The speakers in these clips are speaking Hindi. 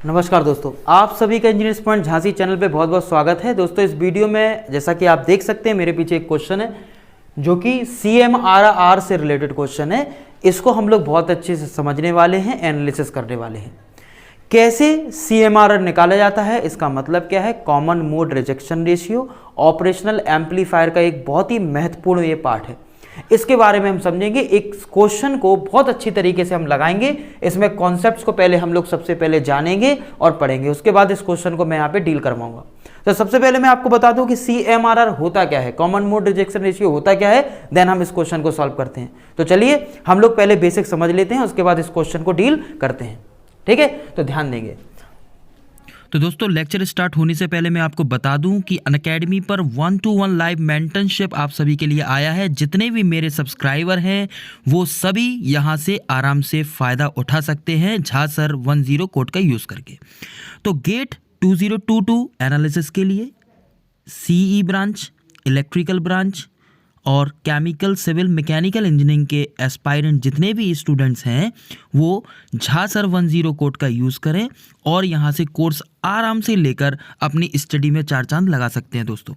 नमस्कार दोस्तों, आप सभी का इंजीनियर्स पॉइंट झांसी चैनल पे बहुत बहुत स्वागत है। दोस्तों इस वीडियो में जैसा कि आप देख सकते हैं मेरे पीछे एक क्वेश्चन है जो कि CMRR से रिलेटेड क्वेश्चन है। इसको हम लोग बहुत अच्छे से समझने वाले हैं, एनालिसिस करने वाले हैं। कैसे CMRR निकाला जाता है, इसका मतलब क्या है, common mode rejection ratio operational amplifier का एक बहुत ही महत्वपूर्ण ये पार्ट है। इसके बारे में हम समझेंगे। एक क्वेश्चन को बहुत अच्छी तरीके से हम लगाएंगे। इसमें कॉन्सेप्ट्स को पहले हम लोग सबसे पहले जानेंगे और पढ़ेंगे, उसके बाद इस क्वेश्चन को मैं यहाँ पे डील करवाऊंगा। तो सबसे पहले मैं आपको बता दूं कि CMRR होता क्या है, कॉमन मोड रिजेक्शन रेशियो होता क्या है, देन हम इस क्वेश्चन को सॉल्व करते हैं। तो चलिए हम लोग पहले बेसिक समझ लेते हैं, उसके बाद इस क्वेश्चन को डील करते हैं। ठीक है, तो ध्यान देंगे। तो दोस्तों लेक्चर स्टार्ट होने से पहले मैं आपको बता दूं कि अनअकैडमी पर 1-to-1 लाइव मेंटरशिप आप सभी के लिए आया है। जितने भी मेरे सब्सक्राइबर हैं वो सभी यहां से आराम से फ़ायदा उठा सकते हैं झा सर 10 कोड का यूज़ करके। तो गेट 2022 एनालिसिस के लिए CE ब्रांच, इलेक्ट्रिकल ब्रांच और केमिकल सिविल मैकेनिकल इंजीनियरिंग के एस्पायरेंट जितने भी स्टूडेंट्स हैं वो झा सर 10 कोड का यूज़ करें और यहाँ से कोर्स आराम से लेकर अपनी स्टडी में चार चांद लगा सकते हैं। दोस्तों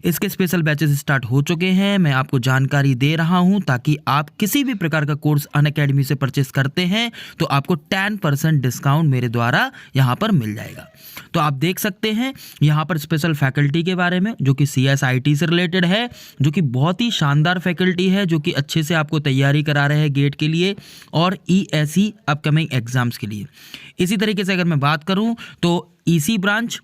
इसके स्पेशल बैचेस स्टार्ट हो चुके हैं, मैं आपको जानकारी दे रहा हूं ताकि आप किसी भी प्रकार का कोर्स अनअकैडमी से परचेस करते हैं तो आपको 10% डिस्काउंट मेरे द्वारा यहां पर मिल जाएगा। तो आप देख सकते हैं यहां पर स्पेशल फैकल्टी के बारे में जो कि CSIT से रिलेटेड है, जो कि बहुत ही शानदार फैकल्टी है, जो कि अच्छे से आपको तैयारी करा रहे हैं गेट के लिए और ESE अपकमिंग एग्जाम्स के लिए। इसी तरीके से अगर मैं बात करूं तो EC ब्रांच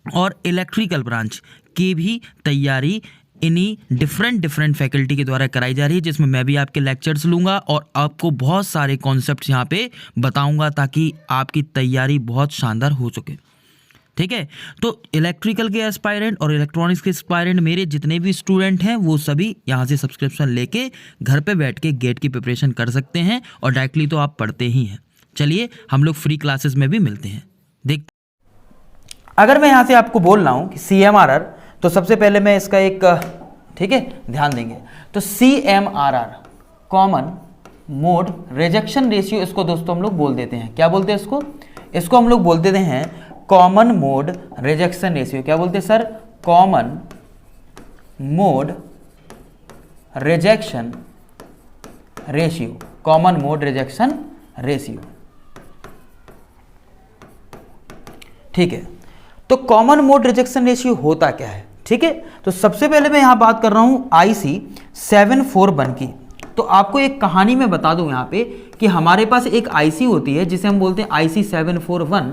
और इलेक्ट्रिकल ब्रांच की भी तैयारी इन्हीं डिफरेंट फैकल्टी के द्वारा कराई जा रही है, जिसमें मैं भी आपके लेक्चर्स लूँगा और आपको बहुत सारे कॉन्सेप्ट्स यहाँ पे बताऊँगा ताकि आपकी तैयारी बहुत शानदार हो सके। ठीक है, तो इलेक्ट्रिकल के एस्पायरेंट और इलेक्ट्रॉनिक्स के एस्पायरेंट मेरे जितने भी स्टूडेंट हैं वो सभी यहाँ से सब्सक्रिप्शन लेके घर पे बैठ के गेट की प्रिपरेशन कर सकते हैं और डायरेक्टली तो आप पढ़ते ही हैं। चलिए हम लोग फ्री क्लासेस में भी मिलते हैं। देख अगर मैं यहाँ से आपको बोल रहा हूँ कि CMRR, तो सबसे पहले मैं इसका एक, ठीक है, ध्यान देंगे। तो CMRR common mode rejection ratio, इसको दोस्तों हम लोग बोल देते हैं, क्या बोलते हैं इसको, इसको हम लोग बोल देते हैं कॉमन मोड रिजेक्शन रेशियो। क्या बोलते हैं sir, common mode rejection ratio, common mode rejection ratio. ठीक है, तो कॉमन मोड रिजेक्शन रेशियो होता क्या है। ठीक है, तो सबसे पहले मैं यहां बात कर रहा हूं IC 741 की। तो आपको एक कहानी में बता दूं यहां पे कि हमारे पास एक IC होती है जिसे हम बोलते हैं IC 741,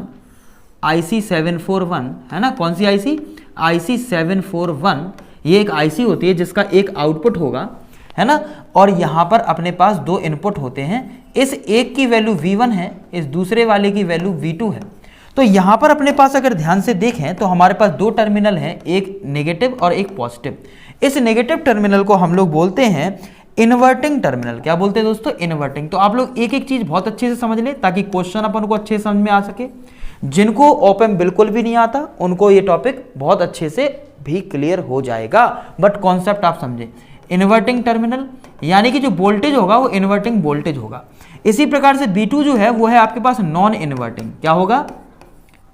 IC 741 है ना। कौन सी IC 741, ये एक IC होती है जिसका एक आउटपुट होगा, है ना, और यहां पर अपने पास दो इनपुट होते हैं। इस एक की वैल्यू V1 है, इस दूसरे वाले की वैल्यू V2 है। तो यहां पर अपने पास अगर ध्यान से देखें तो हमारे पास दो टर्मिनल हैं, एक नेगेटिव और एक पॉजिटिव। इस नेगेटिव टर्मिनल को हम लोग बोलते हैं इन्वर्टिंग टर्मिनल। क्या बोलते हैं दोस्तों, इन्वर्टिंग। तो आप लोग एक एक चीज बहुत अच्छे से समझ लें ताकि क्वेश्चन अपन को अच्छे से समझ में आ सके। जिनको ओपन बिल्कुल भी नहीं आता उनको ये टॉपिक बहुत अच्छे से भी क्लियर हो जाएगा, बट कॉन्सेप्ट आप समझे। इन्वर्टिंग टर्मिनल यानी कि जो वोल्टेज होगा वो इन्वर्टिंग वोल्टेज होगा। इसी प्रकार से B2 जो है वो है आपके पास नॉन इन्वर्टिंग। क्या होगा,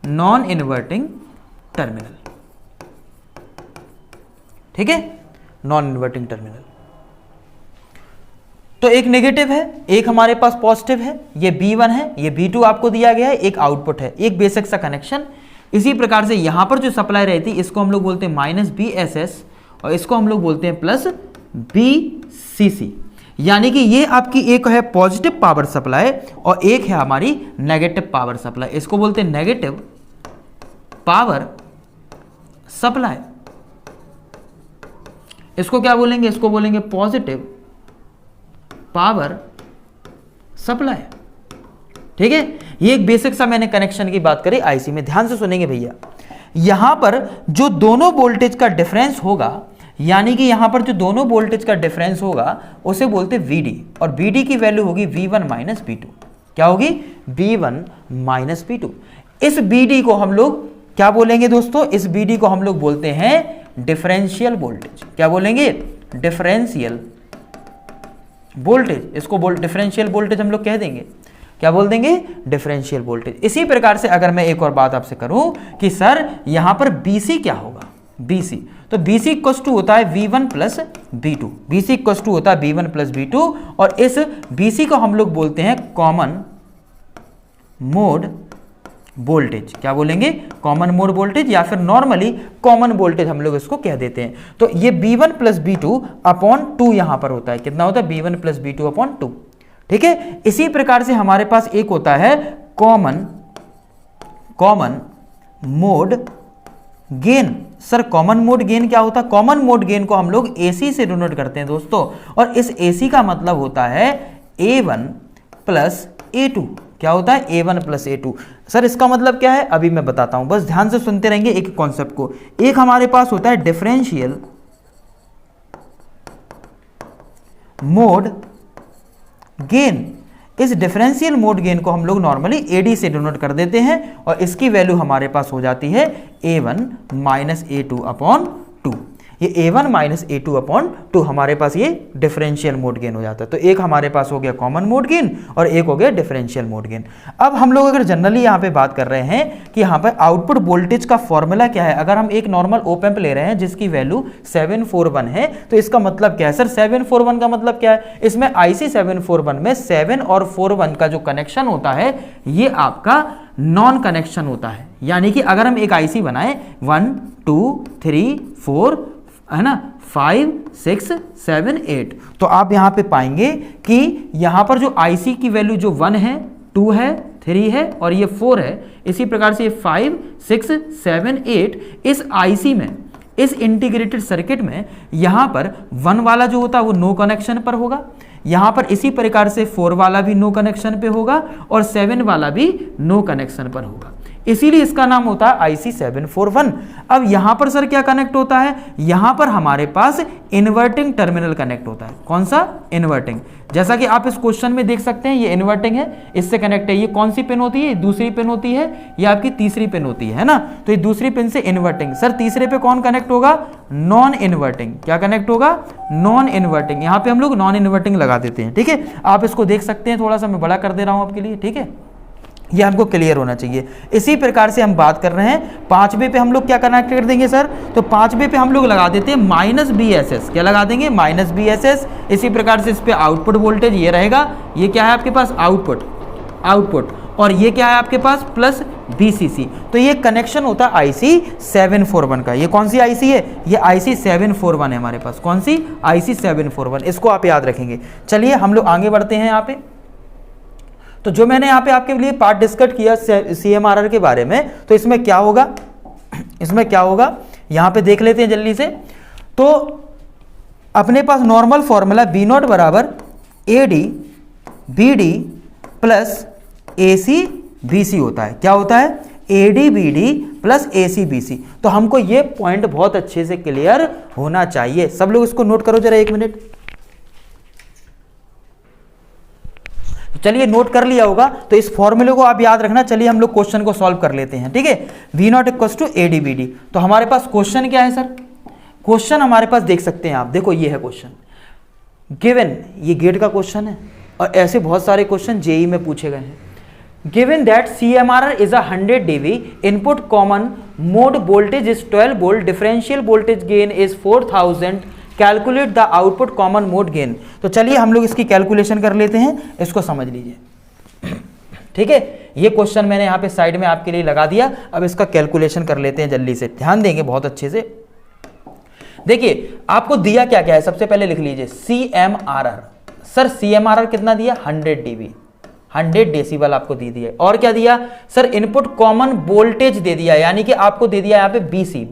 नॉन इन्वर्टिंग टर्मिनल। ठीक है, नॉन इन्वर्टिंग टर्मिनल। तो एक नेगेटिव है, एक हमारे पास पॉजिटिव है, ये B1 है, ये B2 आपको दिया गया है, एक आउटपुट है, एक बेसिक सा कनेक्शन। इसी प्रकार से यहां पर जो सप्लाई रहती है इसको हम लोग बोलते हैं -BSS और इसको हम लोग बोलते हैं +BCC। यानी कि ये आपकी एक है पॉजिटिव पावर सप्लाई और एक है हमारी नेगेटिव पावर सप्लाई। इसको बोलते हैं नेगेटिव पावर सप्लाई, इसको क्या बोलेंगे, इसको बोलेंगे पॉजिटिव पावर सप्लाई। ठीक है, ये एक बेसिक सा मैंने कनेक्शन की बात करी IC में। ध्यान से सुनेंगे भैया, यहां पर जो दोनों वोल्टेज का डिफरेंस होगा, यानी कि यहां पर जो दोनों वोल्टेज का डिफरेंस होगा उसे बोलते हैं VD, और VD की वैल्यू होगी V1 - V2। क्या होगी, V1 - V2। इस BD को हम लोग क्या बोलेंगे दोस्तों, इस BD को हम लोग बोलते हैं डिफरेंशियल वोल्टेज। क्या बोलेंगे, डिफरेंशियल वोल्टेज। इसको डिफरेंशियल वोल्टेज हम लोग कह देंगे। क्या बोल देंगे, डिफरेंशियल वोल्टेज। इसी प्रकार से अगर मैं एक और बात आपसे करूं कि सर यहां पर BC क्या होगा, BC, तो BC इक्वल्स टू होता है V1 plus V2, BC equals to होता है V1 प्लस V2, और इस BC को हम लोग बोलते हैं कॉमन मोड वोल्टेज। क्या बोलेंगे, कॉमन मोड वोल्टेज, या फिर नॉर्मली कॉमन वोल्टेज हम लोग इसको कह देते हैं। तो ये B1 प्लस B2 अपॉन 2 यहां पर होता है, कितना होता है, B1 प्लस B2 अपॉन 2, ठीक है। इसी प्रकार से हमारे पास एक होता है common mode gain. Sir common mode gain क्या होता है, कॉमन मोड गेन को हम लोग AC से डिनोट करते हैं दोस्तों, और इस AC का मतलब होता है A1 प्लस A2। क्या होता है, A1 प्लस A2। सर इसका मतलब क्या है, अभी मैं बताता हूं, बस ध्यान से सुनते रहेंगे एक कॉन्सेप्ट को। एक हमारे पास होता है डिफरेंशियल मोड गेन। इस डिफरेंशियल मोड गेन को हम लोग नॉर्मली AD से डिनोट कर देते हैं, और इसकी वैल्यू हमारे पास हो जाती है A1 माइनस A2 अपॉन 2। ये A1 माइनस A2 अपॉन 2 हमारे पास ये डिफरेंशियल मोड गेन हो जाता है। तो एक हमारे पास हो गया कॉमन मोड गेन और एक हो गया डिफरेंशियल मोड गेन। अब हम लोग अगर जनरली यहाँ पे बात कर रहे हैं कि यहाँ पर आउटपुट वोल्टेज का फॉर्मूला क्या है, अगर हम एक नॉर्मल ओप एम्प ले रहे हैं जिसकी वैल्यू 741 है, तो इसका मतलब क्या है सर, 741 का मतलब क्या है, इसमें IC 741 में 7 और 41 का जो कनेक्शन होता है ये आपका नॉन कनेक्शन होता है। यानी कि अगर हम एक IC बनाएं 1 2 3 4 है ना, 5 6 7 8, तो आप यहां पे पाएंगे कि यहां पर जो IC की वैल्यू जो 1 है, 2 है, 3 है और ये 4 है, इसी प्रकार से ये 5 6 7 8, इस IC में, इस इंटीग्रेटेड सर्किट में यहां पर 1 वाला जो होता है वो नो कनेक्शन पर होगा, यहां पर इसी प्रकार से 4 वाला भी नो कनेक्शन पे होगा और 7 वाला भी नो कनेक्शन पर होगा, इसीलिए इसका नाम होता है IC 741। अब यहां पर सर क्या कनेक्ट होता है, यहां पर हमारे पास इन्वर्टिंग टर्मिनल कनेक्ट होता है। कौन सा, इन्वर्टिंग। जैसा कि आप इस क्वेश्चन में देख सकते हैं ये इन्वर्टिंग है, इससे कनेक्ट है। ये कौन सी पिन होती है, दूसरी पिन होती है, ये आपकी तीसरी पिन होती है ना, तो ये दूसरी पिन से इन्वर्टिंग। सर तीसरे पे कौन कनेक्ट होगा, नॉन इन्वर्टिंग। क्या कनेक्ट होगा, नॉन इन्वर्टिंग। यहां पे हम लोग नॉन इन्वर्टिंग लगा देते हैं, ठीक है। आप इसको देख सकते हैं, थोड़ा सा मैं बड़ा कर दे रहा हूं आपके लिए, ठीक है, ये हमको क्लियर होना चाहिए। इसी प्रकार से हम बात कर रहे हैं 5वें पे हम लोग क्या कनेक्ट कर देंगे सर, तो 5वें पे हम लोग लगा देते हैं -BSS। क्या लगा देंगे, -BSS। इसी प्रकार से इस पे आउटपुट वोल्टेज ये रहेगा, ये क्या है आपके पास, आउटपुट, और ये क्या है आपके पास, प्लस VCC। तो ये कनेक्शन होता है IC 741 का। ये कौन सी IC है, ये IC 741 है हमारे पास। कौन सी, IC 741, इसको आप याद रखेंगे। चलिए हम लोग आगे बढ़ते हैं यहाँ पे। तो जो मैंने यहाँ पे आपके लिए पार्ट डिस्कस किया CMRR के बारे में, तो इसमें क्या होगा, यहाँ पे देख लेते हैं जल्दी से। तो अपने पास नॉर्मल फॉर्मूला V0 बराबर AD BD plus AC BC होता है। क्या होता है, AD BD plus AC BC। तो हमको ये पॉइंट बहुत अच्छे से क्लियर होना चाहिए। सब लोग इसको नोट करो जरा, 1 मिनट। चलिए नोट कर लिया होगा, तो इस फॉर्मूले को आप याद रखना। चलिए हम लोग क्वेश्चन को सॉल्व कर लेते हैं, ठीक है। V0 equals to AD BD। तो हमारे पास क्वेश्चन क्या है सर, क्वेश्चन हमारे पास देख सकते हैं आप, देखो ये है क्वेश्चन गिवन, ये गेट का क्वेश्चन है और ऐसे बहुत सारे क्वेश्चन JEE में पूछे गए हैं। Given that CMRR is a 100 dB, input common mode voltage is 12 volt, differential voltage gain is 4000, calculate the output common mode gain. तो चलिए हम लोग इसकी कैलकुलेशन कर लेते हैं, इसको समझ लीजिए, ठीक है। ये क्वेश्चन मैंने यहाँ पे साइड में आपके लिए लगा दिया। अब इसका कैलकुलेशन कर लेते हैं जल्दी से, ध्यान देंगे बहुत अच्छे से। देखिए आपको दिया क्या क्या है, सबसे पहले लिख लीजिए CMRR। सर CMRR कितना दिया, 100 dB, 100 डेसिबल आपको दे दिया। और क्या दिया सर, इनपुट कॉमन वोल्टेज दे दिया, यानी कि आपको दे दिया यहाँ पे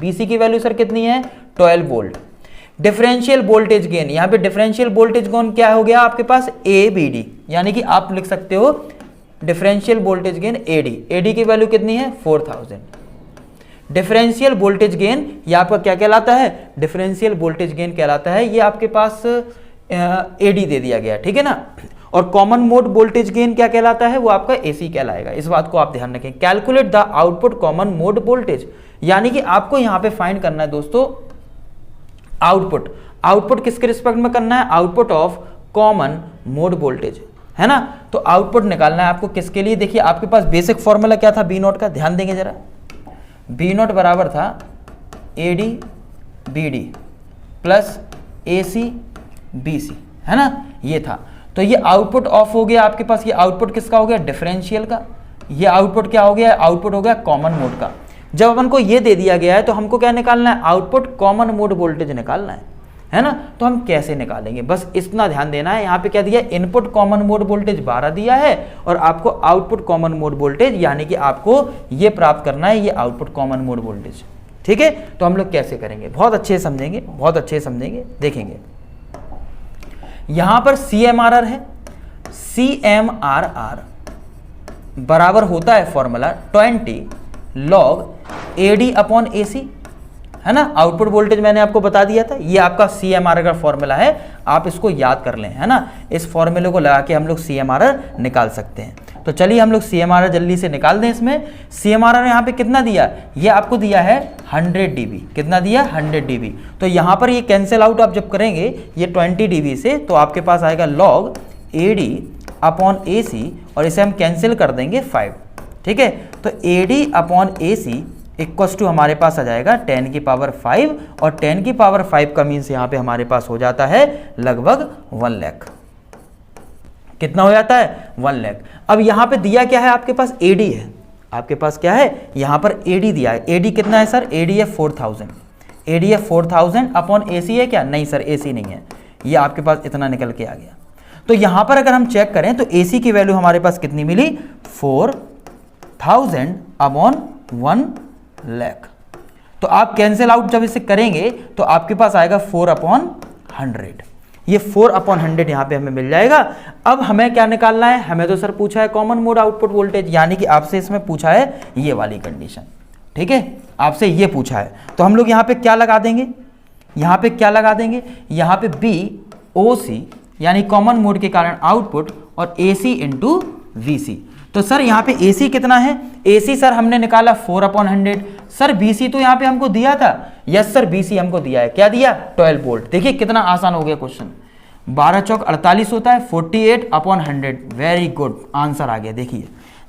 BC की वैल्यू सर कितनी है, 12 वोल्ट। डिफरेंशियल वोल्टेज गेन, यहाँ पे डिफरेंशियल वोल्टेज गेन क्या हो गया आपके पास, ABD, यानी कि आप लिख सकते हो डिफरेंशियल वोल्टेज गेन AD की वैल्यू कितनी है, 4000। डिफरेंशियल वोल्टेज गेन ये आपका क्या कहलाता है, डिफरेंशियल वोल्टेज गेन कहलाता है, ये आपके पास AD दे दिया गया, ठीक है ना। और कॉमन मोड वोल्टेज गेन क्या कहलाता है, वो आपका AC कहलाएगा। इस बात को आप ध्यान रखें। Calculate the output common mode voltage, यानी कि आपको यहाँ पे फाइंड करना है दोस्तों आउटपुट किसके रिस्पेक्ट में करना है, output of common mode voltage, है ना। तो आउटपुट निकालना है आपको किसके लिए, देखिए आपके पास बेसिक फॉर्मूला क्या था बी नॉट का, ध्यान देंगे जरा, बी नॉट बराबर था A D B D plus A C B C, है ना, ये था। तो ये आउटपुट ऑफ हो गया आपके पास, ये आउटपुट किसका हो गया, डिफरेंशियल का। ये आउटपुट क्या हो गया, आउटपुट हो गया कॉमन मोड का। जब अपन को ये दे दिया गया है तो हमको क्या निकालना है, आउटपुट कॉमन मोड वोल्टेज निकालना है ना। तो हम कैसे निकालेंगे, बस इतना ध्यान देना है। यहाँ पे क्या दिया, इनपुट कॉमन मोड वोल्टेज 12 दिया है और आपको आउटपुट कॉमन मोड वोल्टेज, यानी कि आपको ये प्राप्त करना है, ये आउटपुट कॉमन मोड वोल्टेज। ठीक है, तो हम लोग कैसे करेंगे, बहुत अच्छे समझेंगे, बहुत अच्छे समझेंगे, देखेंगे। यहां पर CMRR है, CMRR बराबर होता है formula 20 log AD upon AC, है ना। आउटपुट वोल्टेज मैंने आपको बता दिया था, ये आपका CMRR का फॉर्मूला है, आप इसको याद कर लें, है ना। इस फॉर्मूले को लगा के हम लोग CMRR निकाल सकते हैं। तो चलिए हम लोग CMRR जल्दी से निकाल दें। इसमें CMRR यहाँ पे कितना दिया, ये आपको दिया है 100 dB, कितना दिया 100 dB। तो यहाँ पर ये कैंसिल आउट आप जब करेंगे ये 20 dB से, तो आपके पास आएगा log AD अपॉन AC और इसे हम कैंसिल कर देंगे 5। ठीक है, तो AD upon AC equals to हमारे पास आ जाएगा 10 की पावर 5 और 10 की पावर 5 का मीन्स यहाँ पे हमारे पास हो जाता है लगभग 1 लाख। कितना हो जाता है, 1 लाख। अब यहाँ पे दिया क्या है, आपके पास AD है, आपके पास क्या है, यहाँ पर AD दिया है। AD कितना है सर, AD है 4000, AD है 4000 अपॉन AC है क्या, नहीं सर AC नहीं है, ये आपके पास इतना निकल के आ गया। तो यहाँ पर अगर हम चेक करें तो AC की वैल्यू हमारे पास कितनी मिली, 4000 अपॉन 1 लाख। तो आप कैंसिल आउट जब इसे करेंगे तो आपके पास आएगा 4 अपॉन 100, ये 4 अपॉन 100 यहाँ पे हमें मिल जाएगा। अब हमें क्या निकालना है, हमें तो सर पूछा है कॉमन मोड आउटपुट वोल्टेज, यानी कि आपसे इसमें पूछा है ये वाली कंडीशन। ठीक है, आपसे ये पूछा है, तो हम लोग यहाँ पे क्या लगा देंगे, यहाँ पे क्या लगा देंगे, यहाँ पे BOC यानी कॉमन मोड के कारण आउटपुट और AC इंटू VC। तो सर यहाँ पे AC कितना है, AC सर हमने निकाला 4 अपॉन 100। सर BC तो यहाँ पे हमको दिया था, यस सर BC हमको दिया है, क्या दिया, 12 वोल्ट। देखिए कितना आसान हो गया क्वेश्चन, 12 चौक 48 होता है, 48 अपॉन 100, वेरी गुड, आंसर आ गया।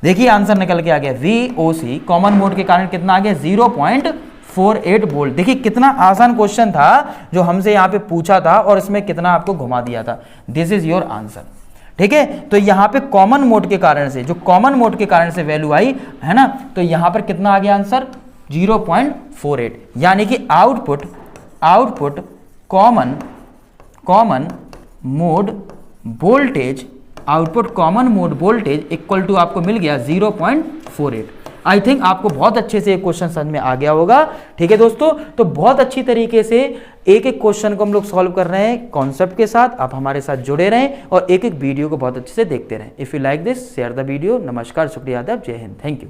देखिए आंसर निकल के आ गया, VOC कॉमन मोड के कारण कितना आ गया, 0.48 वोल्ट। देखिए कितना आसान क्वेश्चन था जो हमसे यहाँ पे पूछा था और इसमें कितना आपको घुमा दिया था। This is your answer. ठीक है, तो यहाँ पे कॉमन मोड के कारण से, जो कॉमन मोड के कारण से वैल्यू आई है ना, तो यहाँ पर कितना आ गया आंसर, 0.48, यानी कि output common mode voltage, output common mode voltage equal to आपको मिल गया 0.48। आई थिंक आपको बहुत अच्छे से एक क्वेश्चन समझ में आ गया होगा। ठीक है दोस्तों, तो बहुत अच्छी तरीके से एक एक क्वेश्चन को हम लोग सॉल्व कर रहे हैं कॉन्सेप्ट के साथ। आप हमारे साथ जुड़े रहें और एक एक वीडियो को बहुत अच्छे से देखते रहें। If you like this, share the video. नमस्कार, शुक्रिया, आदाब, जय हिंद, थैंक यू।